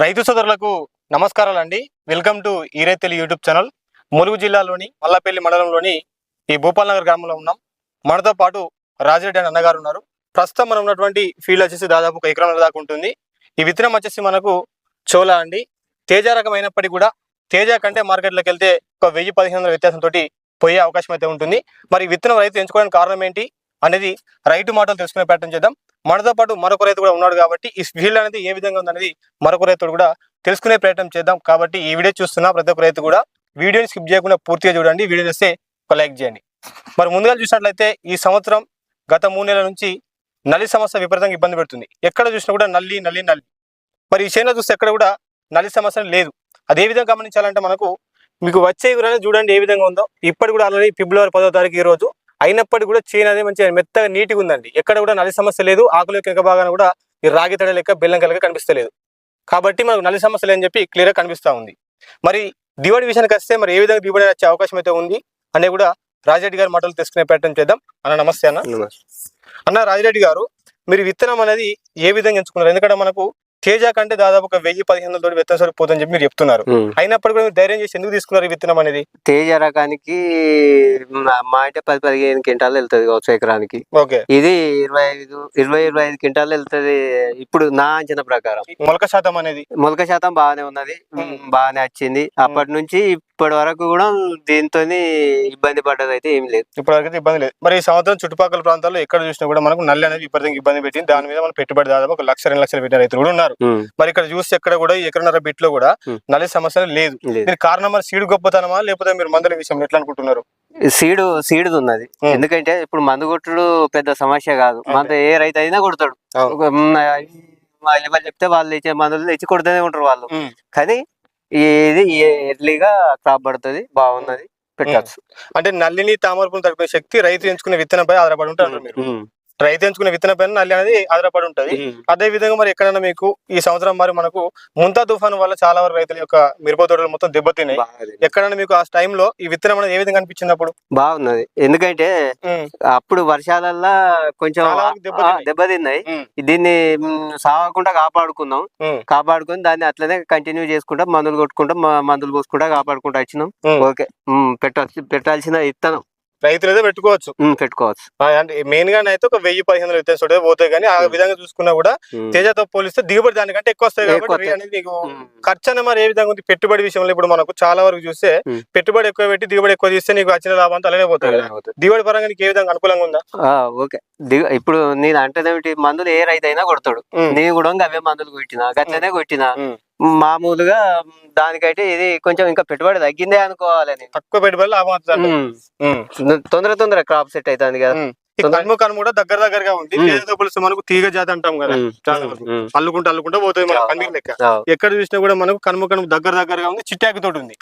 రైతు సోదరులకు నమస్కారాలండి. వెల్కమ్ టు ఈరైతెలి యూట్యూబ్ ఛానల్. ములుగు జిల్లాలోని మల్లపల్లి మండలంలోని ఈ భూపాల్ నగర్ గ్రామంలో ఉన్నాం. మనతో పాటు రాజిరెడ్డి అని అన్నగారు ఉన్నారు. ప్రస్తుతం మనం ఉన్నటువంటి ఫీల్డ్ వచ్చేసి దాదాపు 1 ఎకరం దాకా ఉంటుంది. ఈ విత్తనం వచ్చేసి మనకు చోలా అండి. తేజ రకమైనప్పటికీ కూడా తేజ కంటే మార్కెట్లోకి వెళ్తే ఒక 1000-1500 వ్యత్యాసంతో పోయే అవకాశం అయితే ఉంటుంది. మరి విత్తనం రైతు ఎంచుకోవడానికి కారణం ఏంటి అనేది రైతు మాటలు తెలుసుకునే ప్రయత్నం చేద్దాం. మనతో పాటు మరొక రైతు కూడా ఉన్నాడు కాబట్టి ఈ ఫీల్డ్ అనేది ఏ విధంగా ఉందనేది మరొక రైతు కూడా తెలుసుకునే ప్రయత్నం చేద్దాం. కాబట్టి ఈ వీడియో చూస్తున్న ప్రతి ఒక్క రైతు కూడా వీడియోని స్కిప్ చేయకుండా పూర్తిగా చూడండి. వీడియో చేస్తే ఒక లైక్ చేయండి. మరి ముందుగా చూసినట్లయితే ఈ సంవత్సరం గత 3 నెలల నుంచి నల్లి సమస్య విపరీతంగా ఇబ్బంది పెడుతుంది. ఎక్కడ చూసినా కూడా నల్లి. మరి ఈ చేనులో చూస్తే ఎక్కడ కూడా నల్లి సమస్య లేదు. అదే విధంగా గమనించాలంటే మీకు వచ్చే వివరాలు చూడండి ఏ విధంగా ఉందో. ఇప్పటి కూడా ఆల్రెడీ ఫిబ్రవరి 10వ తారీఖు ఈ రోజు అయినప్పటికీ కూడా చేను అనేది మంచిగా మెత్తగా నీట్గా ఉందండి. ఎక్కడ కూడా నల్లి సమస్య లేదు. ఆకుల యొక్క భాగాన్ని కూడా ఈ రాగి తడ లెక్క బెల్లం కలగా కనిపిస్తలేదు. కాబట్టి మనకు నల్లి సమస్య లేదని చెప్పి క్లియర్గా కనిపిస్తూ ఉంది. మరి దిగుబడి విషయానికి వస్తే మరి ఏ విధంగా దిగుబడి వచ్చే అవకాశం అయితే ఉంది అనే కూడా రాజిరెడ్డి గారి మాటలు తెలుసుకునే ప్రయత్నం చేద్దాం. అన్న నమస్తే అన్న రాజిరెడ్డి గారు, మీరు విత్తనం అనేది ఏ విధంగా ఎంచుకున్నారు? ఎందుకంటే మనకు తేజ కంటే దాదాపు ఒక 1000-1500 విత్తనం సరిపోతుందని చెప్పి మీరు చెప్తున్నారు. అయినప్పటికీ కూడా మీరు ధైర్యం చేసి ఎందుకు తీసుకున్నారు ఈ విత్తనం అనేది? తేజ రకానికి మా అంటే 10-15 క్వింటాలు వెళ్తుంది కావచ్చు ఎకరానికి. ఇది 20-25 క్వింటాలు వెళ్తుంది ఇప్పుడు నా అంచనా ప్రకారం. మొలక శాతం బాగానే ఉన్నది, బాగానే వచ్చింది. అప్పటి నుంచి ఇప్పటి వరకు కూడా దీంతో ఇబ్బంది పడ్డది అయితే ఏం లేదు. ఇప్పటివరకు ఇబ్బంది లేదు. మరి ఈ సంవత్సరం చుట్టుపక్కల ప్రాంతాల్లో ఎక్కడ చూసినా కూడా మనకు నల్లి అనేది విపరీతంగా ఇబ్బంది పెట్టింది. దాని మీద మనం పెట్టుబడి దాదాపు 1-2 లక్షలు పెట్టిన రైతులు కూడా ఉన్నారు. మరి ఇక్కడ చూస్తే ఎక్కడ కూడా 1.5 ఎకరం బిట్ లో కూడా నల్లి సమస్య లేదు. దీనికి కారణం మరి సీడ్ గొప్పతనమా లేకపోతే మీరు మందుల విషయంలో ఎట్లా అనుకుంటున్నారు? సీడ్ ఉన్నది. ఎందుకంటే ఇప్పుడు మందు కొట్టుడు పెద్ద సమస్య కాదు. మందు ఏ రైతు అయినా కొడతాడు. ఎవరు చెప్తే వాళ్ళు ఇచ్చే మందులు తెచ్చి కొడుతూనే ఉంటారు వాళ్ళు. కానీ ఇది ఎర్లీగా క్రాప్ పడుతుంది, బాగున్నది, పెట్టచ్చు. అంటే నల్లిని తామరపుని తడిపే శక్తి రైతు ఎంచుకునే విత్తనంపై ఆధారపడి ఉంటారు. మీరు రైతు ఎంచుకునే విత్తనం పైన నల్లి అనేది ఆధారపడి ఉంటది. అదే విధంగా మరి ఎక్కడైనా మీకు ఈ సంవత్సరం మరి మనకు ముంతా తుఫాను వల్ల చాలా వరకు రైతుల యొక్క మిరప తోటలు మొత్తం దెబ్బతిన్నాయి. ఎక్కడైనా మీకు ఆ టైంలో ఈ విత్తనం అనేది ఏ విధంగా అనిపించింది? అప్పుడు బాగున్నది. ఎందుకంటే అప్పుడు వర్షాలల్లో కొంచెం దెబ్బతిన్నాయి. దీన్ని సాగకుండా కాపాడుకుని దాన్ని అట్లనే కంటిన్యూ చేసుకుంటా మందులు కొట్టుకుంటా మందులు పోసుకుంటా కాపాడుకుంటా వచ్చినాం. ఓకే, పెట్టాల్సిన విత్తనం రైతులు పెట్టుకోవచ్చు. అంటే మెయిన్ గా అయితే ఒక 1000-1500 విత్తనం పోతాయి. కానీ ఆ విధంగా చూసుకున్నా కూడా తేజతో పోలిస్తే దిగుబడి దానికంటే ఎక్కువ వస్తాయి. కాబట్టి నీకు ఖర్చు అనే మరి ఏ విధంగా ఉంది పెట్టుబడి విషయంలో? ఇప్పుడు మనకు చాలా వరకు చూస్తే పెట్టుబడి ఎక్కువ పెట్టి దిగుబడి ఎక్కువ తీస్తే నీకు వచ్చిన లాభం అలానే పోతాయి. దిగుబడి పరంగా నీకు ఏ విధంగా అనుకూలంగా ఉందా? ఓకే, ఇప్పుడు నేను అంటే మందులు ఏ రైతు అయినా కొడతాడు. నేను కూడా అవే మందులు కొట్టినా, గట్లనే కొట్టినా. మామూలుగా దానికైతే ఇది కొంచెం ఇంకా పెట్టుబడి తగ్గిందే అనుకోవాలి. తక్కువ పెట్టుబడి లాభం తొందర క్రాప్ సెట్ అవుతుంది కదా. కనుమ కూడా దగ్గరగా ఉంది. మనకు తీగ జాతి అంటాం కదా, అల్లుకుంటా పోతుంది మన పండుగ లెక్క. ఎక్కడ చూసినా కూడా మనకు కనుమ దగ్గరగా ఉంది. చిట్టాకి తోటి ఉంది.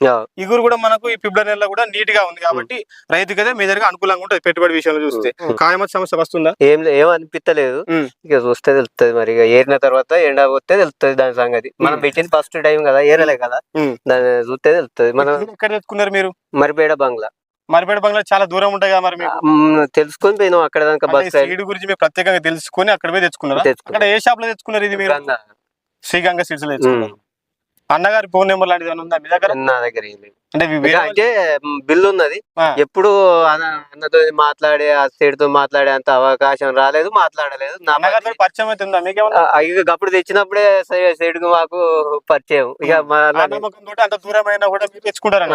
ఇగురు కూడా మనకు ఈ ఫిబ్రవరి నెలలో కూడా నీట్ గా ఉంది. కాబట్టి రైతుకి అయితే మేజర్ గా అనుకూలంగా ఉంటుంది పెట్టుబడి విషయంలో చూస్తే. కాయమతి సమస్య వస్తుందా? ఏమనిపిస్తలేదు. ఇక చూస్తే తెలుస్తుంది. మరి ఇక ఏరిన తర్వాత ఎండ పోతే తెలుస్తుంది దాని సంగతి. మనం పెట్టింది ఫస్ట్ టైం కదా, ఏరలే కదా, దాన్ని చూస్తే తెలుస్తుంది. మనం ఎక్కడ తెచ్చుకున్నారు మీరు? మరిపేడ బంగ్లా చాలా దూరం ఉంటాయి కదా. మరి తెలుసుకొని పోయినాం అక్కడ దాకా. సీడ్ గురించి మీరు ప్రత్యేకంగా తెలుసుకొని అక్కడ పోయి తెచ్చుకున్నారు. అక్కడ ఏ షాప్ లో తెచ్చుకున్నారు? ఇది మీరు శ్రీగంగా సీడ్స్ లో తెచ్చుకున్నారు. అన్నగారి ఫోన్ నెంబర్ లాంటిది ఉందా మీ దగ్గర? నా దగ్గర అంటే బిల్లు ఉన్నది. ఎప్పుడు అన్నతో మాట్లాడే ఆ సైడ్ తో మాట్లాడే అంత అవకాశం రాలేదు, మాట్లాడలేదు. పరిచయం అవుతుందా మీకు? అప్పుడు తెచ్చినప్పుడే సైడ్ కు మాకు పరిచయం. ఇక అంత దూరమైనా కూడా మీరు తెచ్చుకుంటారు.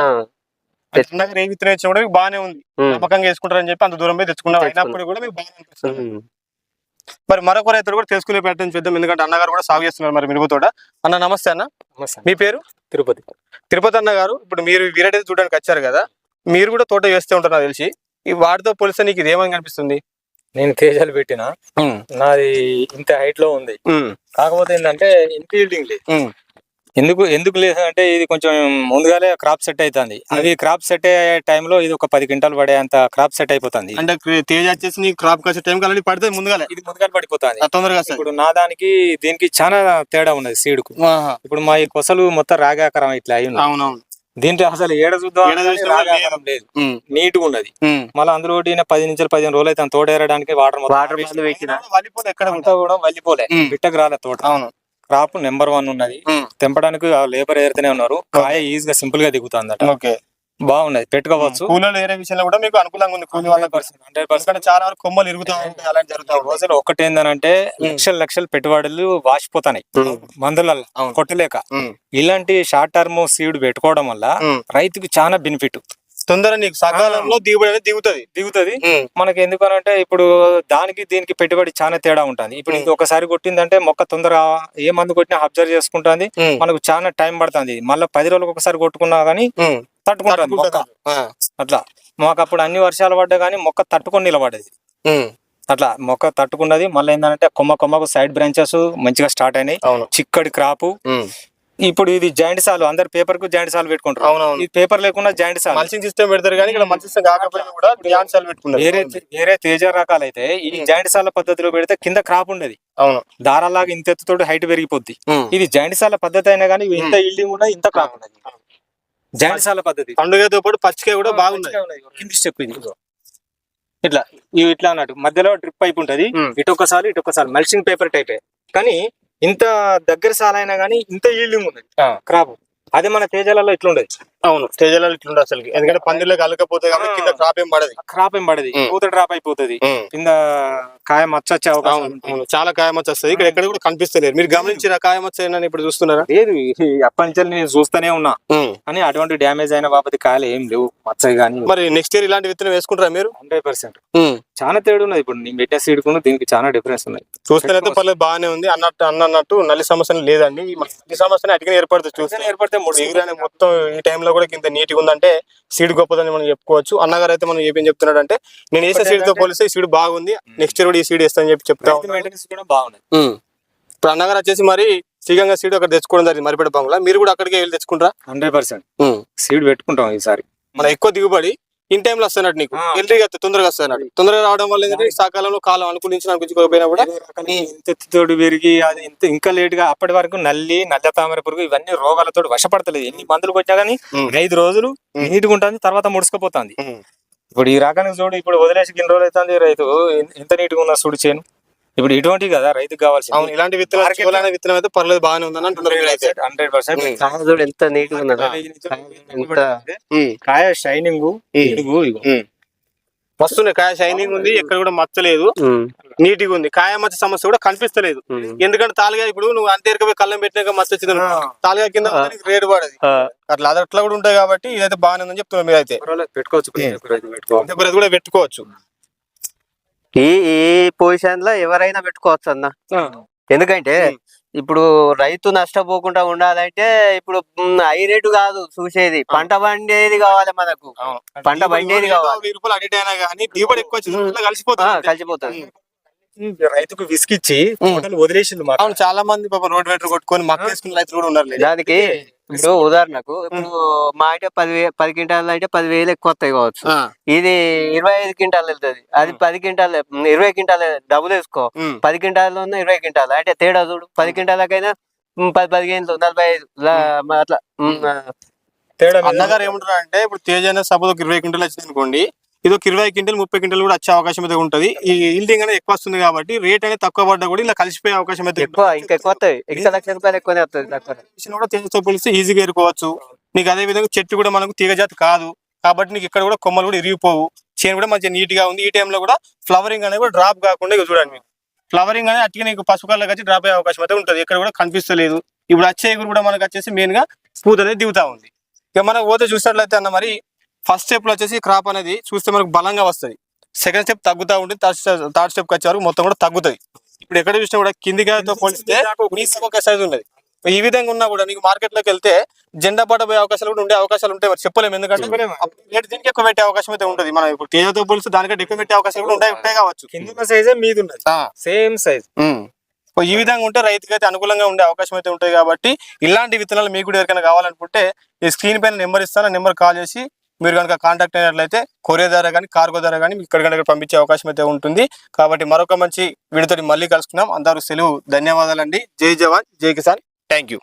ఏ విత్తనం ఇచ్చినా కూడా బాగానే ఉంది, నమ్మకంగా వేసుకుంటారని చెప్పి అంత దూరం పోయి తెచ్చుకున్నారు. అయినప్పుడు కూడా మీకు బాగా అనిపిస్తుంది. మరి మరొక రైతులు కూడా తెలుసుకునే ప్రయత్నం చేద్దాం. ఎందుకంటే అన్నగారు కూడా సాగు చేస్తున్నారు మరి మిరప తోట. అన్న నమస్తే. అన్న మీ పేరు? తిరుపతి అన్న గారు. ఇప్పుడు మీరు వీరైతే చూడడానికి వచ్చారు కదా, మీరు కూడా తోట వేస్తూ ఉంటారు నాకు తెలిసి. ఈ వాటితో పోలిస్తే నీకు ఇది ఏమని కనిపిస్తుంది? నేను తేజాలు పెట్టినా, నాది ఇంత హైట్ లో ఉంది. కాకపోతే ఏంటంటే ఇన్ఫీల్డింగ్ లేదు. ఎందుకు లేదు అంటే ఇది కొంచెం ముందుగానే క్రాప్ సెట్ అవుతుంది. అది క్రాప్ సెట్ అయ్యే టైంలో ఇది ఒక 10 క్వింటాలు పడే అంత క్రాప్ సెట్ అయిపోతుంది. అంటే తేజ వచ్చేసి క్రాప్ వచ్చే టైం కలిపి పడితే ముందుగానే ఇది ముందుగానే పడిపోతుంది తొందరగా. ఇప్పుడు నా దానికి దీనికి చాలా తేడా ఉన్నది సీడ్ కు. ఇప్పుడు మా ఈ కొసలు మొత్తం రాగాకరం ఇట్లా అయి ఉన్నాయి. అవునవును. దీంట్లో అసలు ఏడ చూద్దాం లేదు, నీట్ గా ఉన్నది. మళ్ళీ అందులో 10-15 రోజులు అయితే తోట ఏరడానికి వాటర్ కూడా వల్లిపోలే, బిట్టకు రాలే తోట. క్రాప్ నెంబర్ 1 ఉన్నది. తెంపడానికి లేబర్ ఏరితేనే ఉన్నారు. కాయ ఈజీగా సింపుల్ గా దిగుతుంది. ఓకే, బాగున్నది, పెట్టుకోవచ్చు. కూలీలు ఏరే విషయంలో కూడా మీకు అనుకూలంగా ఉంది. కూలీ వాళ్ళ 100% చాలా వరకు కొమ్మలు ఇరుగుతూ ఉంటాయి, అలాంటి జరుగుతాయి. రోజులు ఒకటి ఏంటంటే లక్షల పెట్టుబడులు వాసిపోతాయి మందులలో కొట్టలేక. ఇలాంటి షార్ట్ టర్మ్ సీడ్ పెట్టుకోవడం వల్ల రైతుకు చాలా బెనిఫిట్. తొందర నీకు సకాలంలో దిగుబడి అనేది దిగుతుంది. మనకి ఎందుకనంటే ఇప్పుడు దానికి దీనికి పెట్టుబడి చాలా తేడా ఉంటుంది. ఇప్పుడు ఇది ఒకసారి కొట్టిందంటే మొక్క తొందరగా ఏ మందు కొట్టినా అబ్జర్వ్ చేసుకుంటుంది, మనకు చాలా టైం పడుతుంది. మళ్ళీ 10 రోజులకు ఒకసారి కొట్టుకున్నా గానీ తట్టుకుంటుంది మొక్క. అట్లా మాకు అప్పుడు అన్ని వర్షాలు పడ్డా గానీ మొక్క తట్టుకొని నిలబడేది. అట్లా మొక్క తట్టుకున్నది. మళ్ళీ ఏంటంటే కొమ్మకు సైడ్ బ్రాంచెస్ మంచిగా స్టార్ట్ అయినాయి, చిక్కడి క్రాపు. ఇప్పుడు ఇది జాయింట్ సాల్, అందరు పేపర్ కు జాయింట్ సాల్ పెట్టుకుంటారు. ఈ పేపర్ లేకుండా జాయింట్ సాల్ మల్చింగ్ సిస్టమ్ పెడతారు కానీ ఇక్కడ మల్చింగ్ సిస్టమ్ కాకపోయినా కూడా జాయింట్ సాల్ పెట్టుకున్నారు. వేరే తేజ రకాలైతే ఈ జాయింట్ సాల పద్ధతిలో పెడితే కింద క్రాప్ ఉండేది, దారాలాగా ఇంత ఎత్తుతోటి హైట్ పెరిగిపోద్ది. ఇది జాయింట్ సాల పద్ధతి అయినా కానీ ఇంత ఇల్డింగ్ కూడా ఇంత క్రాప్ ఉన్నది. జాయింట్ సాల పద్ధతి పండుగతో పాటు పచ్చికాయ కూడా బాగుంది. కింది స్టెప్ ఇది ఇట్లా ఇట్లా అన్నట్టు మధ్యలో డ్రిప్ పైప్ ఉంటది, ఇటొకసారి మల్చింగ్ పేపర్ టైప్. కానీ ఇంత దగ్గర సాలైనా గానీ ఇంత ఈల్డింగ్ ఉన్నది క్రాప్. అదే మన తేజాలలో ఇట్లుండదు. అవును, తేజాలలో ఇట్లుండదు అసలు. ఎందుకంటే పందిలో కలకపోతే కింద క్రాప్ ఏం పడదు, పూత డ్రాప్ అయిపోతుంది, కింద కాయ మచ్చ వచ్చే అవకాశం. చాలా కాయ మచ్చ వస్తుంది. ఇక్కడ ఎక్కడ కూడా కనిపిస్తలేదు. మీరు గమనించిన కాయ మచ్చ ఇప్పుడు చూస్తున్నారా? లేదు, అప్పటి నుంచి నేను చూస్తూనే ఉన్నా అని అటువంటి డ్యామేజ్ అయిన బాబతి కాయలు ఏం లేవు, మచ్చ గానీ. మరి నెక్స్ట్ ఇయర్ ఇలాంటి విత్తనం వేసుకుంటారా మీరు? 100% చాలా తేడా ఉన్నది. ఇప్పుడు నేను పెట్టే సీడ్ కు దీనికి చాలా డిఫరెన్స్ ఉన్నాయి. చూస్తేనైతే పర్లేదు, బాగానే ఉంది. అన్నట్టు నల్లి సమస్య లేదండి. నల్లి సమస్య అటుగా ఏర్పడుతుంది. చూస్తే మొత్తం ఈ టైంలో కూడా ఇంత నీట్ గా ఉందంటే సీడ్ గొప్పదని మనం చెప్పుకోవచ్చు. అన్నగారు అయితే మనం ఏం చెప్తున్నాడు అంటే, నేను వేసే సీడ్ తో పోలిస్తే ఈ సీడ్ బాగుంది, నెక్స్ట్ ఇయర్ కూడా ఈ సీడ్ వేస్తానని చెప్తా. ఇప్పుడు అన్నగారు వచ్చేసి మరి శ్రీగంగా సీడ్ అక్కడ తెచ్చుకోవడం జరిగింది మరిపేట బంగ్లా. మీరు కూడా అక్కడికి వెళ్ళి తెచ్చుకుంటారా? 100% సీడ్ పెట్టుకుంటాం ఈసారి. మన ఎక్కువ దిగుబడి ఇన్ టైమ్ లో వస్తున్నట్టు, నీకు ఎల్రీగా తొందరగా వస్తున్నట్టు. తొందరగా రావడం వల్ల ఏంటంటే సకాలంలో కాలం అనుకూలించుకోకపోయినా కూడా తోడు పెరిగి అది ఇంకా లేట్ గా అప్పటి వరకు నల్ల తామర పురుగు ఇవన్నీ రోగాలతో వశపడతలేదు. ఎన్ని మందులు కొట్టినా గానీ 5 రోజులు నీట్గా ఉంటుంది, తర్వాత ముడుచుకుపోతుంది. ఇప్పుడు ఈ రకానికి చూడు, ఇప్పుడు వదిలేసి ఇన్ని రోజులు అవుతుంది, రైతు ఎంత నీట్గా ఉన్నా చూడు చేను. ఇప్పుడు ఇటువంటి కదా రైతుకు కావాల్సింది. అవును, ఇలాంటి విత్తనాలు విత్తనం అయితే పర్లేదు, బాగానే ఉందని అంటున్నారు. 100% ఎంత నీట్ గా ఉన్నదా కాయ షైనింగ్ వస్తున్నాయి. కాయ షైనింగ్ ఉంది, ఎక్కడ కూడా మచ్చలేదు, నీట్ గా ఉంది. కాయ మచ్చ సమస్య కూడా కనిపిస్తలేదు. ఎందుకంటే తాలుగా ఇప్పుడు నువ్వు అంతేరకపోయి కళ్ళం పెట్టినాక మచ్చ వచ్చింది, తాలుగా కింద రేటు పడది. అట్లా అట్లా కూడా ఉంటాయి కాబట్టి ఇదైతే బాగానే ఉందని చెప్తున్నారు. మీరు అయితే పెట్టుకోవచ్చు, కూడా పెట్టుకోవచ్చు. ఈ పొజిషన్ లో ఎవరైనా పెట్టుకోవచ్చు అన్న. ఎందుకంటే ఇప్పుడు రైతు నష్టపోకుండా ఉండాలంటే ఇప్పుడు హై రేటు కాదు చూసేది, పంట పండేది కావాలి మనకు. పంట పండేది కావాలి. కలిసిపోతుంది. రైతుకు విసికిచ్చి వదిలేసింది. చాలా మంది పాపం రోడ్ వెంట కొట్టుకొని మక్క వేసుకున్న రైతులు కూడా ఉన్నారు. దానికి ఇప్పుడు ఉదాహరణకు ఇప్పుడు మా అంటే 10 క్వింటాలు అంటే 10,000 ఎక్కువ వస్తాయి కావచ్చు. ఇది 25 క్వింటాలు వెళ్తుంది, అది 10 క్వింటాలు 20 క్వింటాలు డబ్బులు వేసుకో. 10 క్వింటాలు 20 క్వింటాలు అంటే తేడా చూడు. 10 క్వింటాలకైనా 10-15 45 అట్లా తేడా. అన్నగారు ఏమంటారు అంటే, ఇప్పుడు తేజ అనే సపోజ్ 20 క్వింటాలు వచ్చింది అనుకోండి, ఇది ఒక 20 క్వింటల్ 30 క్వింటల్ కూడా వచ్చే అవకాశం అయితే ఉంటది. ఈ ఈల్డింగ్ అనేది ఎక్కువ వస్తుంది కాబట్టి రేట్ అనేది తక్కువ పడ్డా కూడా ఇలా కలిసిపోయే అవకాశం అయితే ఎక్కువ వస్తాయి. ఇంకా ₹1,00,000 ఎక్కువనే వస్తుంది. కూడా తేజతో పోలిస్తే ఈజీగా ఏరుకోవచ్చు. నీకు అదే విధంగా చెట్టు కూడా మనకు తీగ జాతి కాదు కాబట్టి నీకు ఇక్కడ కూడా కొమ్మలు కూడా ఇరిగిపోవు. చేను కూడా మంచిగా నీట్ గా ఉంది. ఈ టైంలో కూడా ఫ్లవరింగ్ అనేది కూడా డ్రాప్ కాకుండా ఇక చూడండి, మీకు ఫ్లవరింగ్ అనేది అట్టిగా నీకు పసుపు కలర్ వచ్చి డ్రాప్ అయ్యే అవకాశం అయితే ఉంటుంది. ఇక్కడ కూడా కనిపిస్తలేదు. ఇప్పుడు వచ్చే ఎగురు కూడా మనకు వచ్చేసి మెయిన్ గా పూత అనేది దిగుతా ఉంది. ఇక మనం పోతే చూసినట్లయితే అన్న, మరి ఫస్ట్ స్టెప్ లో వచ్చేసి క్రాప్ అనేది చూస్తే మనకు బలంగా వస్తుంది. సెకండ్ స్టెప్ తగ్గుతూ ఉంటుంది, థర్డ్ స్టెప్ వచ్చే వరకు మొత్తం కూడా తగ్గుతుంది. ఇప్పుడు ఎక్కడ చూసినా కూడా కిందితో పోలిస్తే ఒక సైజ్ ఉన్నది. ఈ విధంగా ఉన్నా కూడా నీకు మార్కెట్ లోకి వెళ్తే జెండా పాట పోయే అవకాశాలు కూడా ఉండే అవకాశాలు ఉంటాయి. మరి చెప్పలేము, ఎందుకంటే రేట్ దీనికి ఎక్కువ పెట్టే అవకాశం అయితే ఉంటుంది. మనం ఇప్పుడు తేజతో పోలిస్తే దానికంటే ఎక్కువ పెట్టే అవకాశాలు కూడా ఉంటాయి కావచ్చు. కింద సైజే మీది ఉన్నది, సేమ్ సైజ్. ఈ విధంగా ఉంటే రైతుకి అయితే అనుకూలంగా ఉండే అవకాశం అయితే ఉంటాయి. కాబట్టి ఇలాంటి విత్తనాలు మీకు కూడా ఎవరికైనా కావాలనుకుంటే ఈ స్క్రీన్ పైన నెంబర్ ఇస్తాను, నెంబర్ కాల్ చేసి మీరు కనుక కాంటాక్ట్ అయినట్లయితే కొరియర్ ద్వారా కానీ కార్గో ద్వారా కానీ ఇక్కడ కనుక పంపించే అవకాశం అయితే ఉంటుంది. కాబట్టి మరొక మంచి వీడియోతో మళ్ళీ కలుసుకున్నాం. అందరూ సెలవు. ధన్యవాదాలండి. జై జవాన్ జై కిసాన్. Thank you.